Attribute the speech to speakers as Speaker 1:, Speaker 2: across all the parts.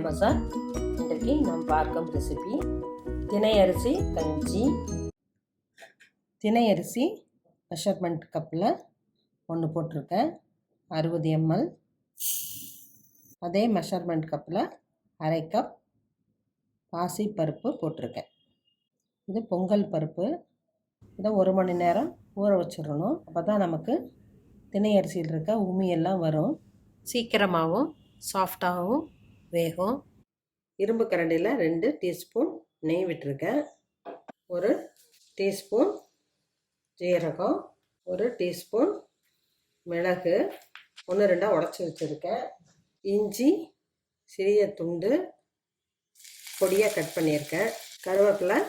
Speaker 1: பஜார். இன்றைக்கு நாம் பார்க்கும் ரெசிபி தினை அரிசி கஞ்சி. தினை அரிசி மெஷர்மெண்ட் கப்பில் ஒன்று போட்டிருக்கேன், 60 ml. அதே மெஷர்மெண்ட் கப்பில் அரை கப் பாசி பருப்பு போட்டிருக்கேன். இது பொங்கல் பருப்பு. இதை 1 மணி நேரம் ஊற வச்சிடணும். அப்போ தான் நமக்கு தினை அரிசியில் இருக்க உமியெல்லாம் வரும், சீக்கிரமாகவும் சாஃப்டாகவும் வேகும். இரும்பு கரண்டியில் 2 டீஸ்பூன் நெய் விட்டுருக்கேன். 1 டீஸ்பூன் ஜீரகம், 1 டீஸ்பூன் மிளகு 1-2 உடச்சி வச்சுருக்கேன். இஞ்சி சிறிய துண்டு பொடியாக கட் பண்ணியிருக்கேன். கருவேப்பிலை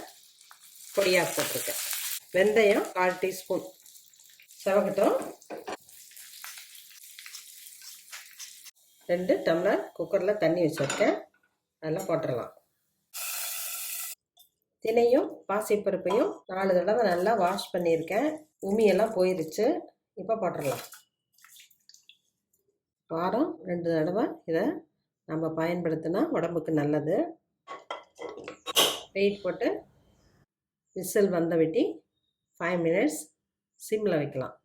Speaker 1: பொடியாக போட்டிருக்கேன். வெந்தயம் 1/4 டீஸ்பூன். செவக்கட்டும். 2 டம்ளர் குக்கரில் தண்ணி வச்சுருக்கேன், அதெல்லாம் போட்டுடலாம். தினையும் பாசிப்பருப்பையும் 4 தடவை நல்லா வாஷ் பண்ணியிருக்கேன். உமியெல்லாம் போயிருச்சு. இப்போ போட்டுடலாம். வாரம் 2 தடவை இதை நம்ம பயன்படுத்தினா உடம்புக்கு நல்லது. வெயிட் போட்டு விசில் வந்த விட்டி 5 மினிட்ஸ் சிம்மில் வைக்கலாம்.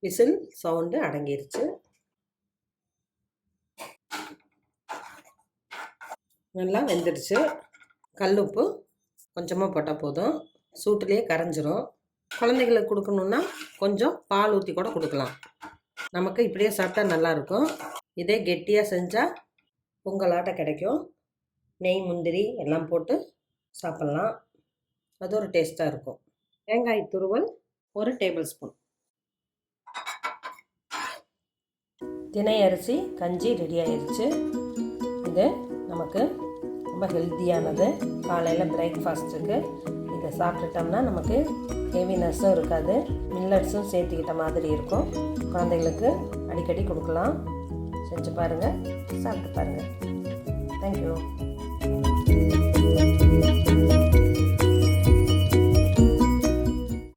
Speaker 1: விசில் சவுண்டு அடங்கிருச்சு. நல்லா வெந்துடுச்சு. கல்லுப்பு கொஞ்சமாக போட்டால் போதும், சூட்டுலேயே கரைஞ்சிரும். குழந்தைங்களுக்கு கொடுக்கணுன்னா கொஞ்சம் பால் ஊற்றி கூட கொடுக்கலாம். நமக்கு இப்படியே சாப்பிட்டா நல்லாயிருக்கும். இதே கெட்டியாக செஞ்சால் பொங்கலாட்ட கிடைக்கும். நெய் முந்திரி எல்லாம் போட்டு சாப்பிட்லாம், அது ஒரு டேஸ்ட்டாக இருக்கும். தேங்காய் துருவல் 1 டேபிள் ஸ்பூன். தினை அரிசி கஞ்சி ரெடி ஆயிடுச்சு. இது நமக்கு ரொம்ப ஹெல்த்தியானது. காலையில் பிரேக்ஃபாஸ்ட்டுக்கு இதை சாப்பிட்டுட்டோம்னா நமக்கு ஹெவினஸும் இருக்காது, மில்லட்ஸும் சேர்த்துக்கிட்ட மாதிரி இருக்கும். குழந்தைகளுக்கு அடிக்கடி கொடுக்கலாம். செஞ்சு பாருங்கள், சாப்பிட்டு பாருங்கள். தேங்க்யூ.